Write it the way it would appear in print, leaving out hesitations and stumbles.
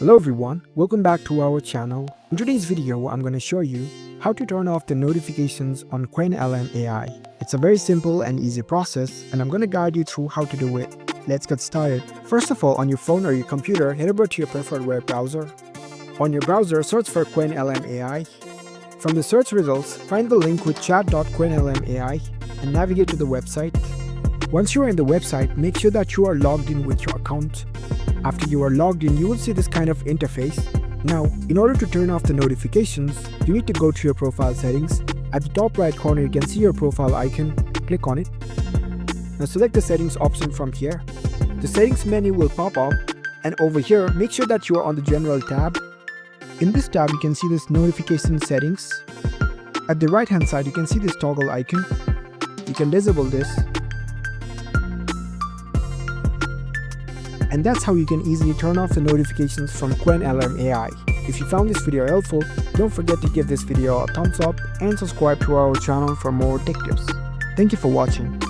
Hello everyone, welcome back to our channel. In today's video, I'm going to show you how to turn off the notifications on Qwenlm AI. It's a very simple and easy process, and I'm going to guide you through how to do it. Let's get started. First of all, on your phone or your computer, head over to your preferred web browser. On your browser, search for Qwenlm AI. From the search results, find the link with chat.qwenlm AI and navigate to the website. Once you are in the website, make sure that you are logged in with your account. After you are logged in, you will see this kind of interface. Now, in order to turn off the notifications, you need to go to your profile settings. At the top right corner, you can see your profile icon. Click on it. Now select the settings option from here. The settings menu will pop up, and over here, make sure that you are on the general tab. In this tab, you can see this notification settings. At the right hand side, you can see this toggle icon. You can disable this. And that's how you can easily turn off the notifications from Qwenlm AI. If you found this video helpful, don't forget to give this video a thumbs up and subscribe to our channel for more tech tips. Thank you for watching.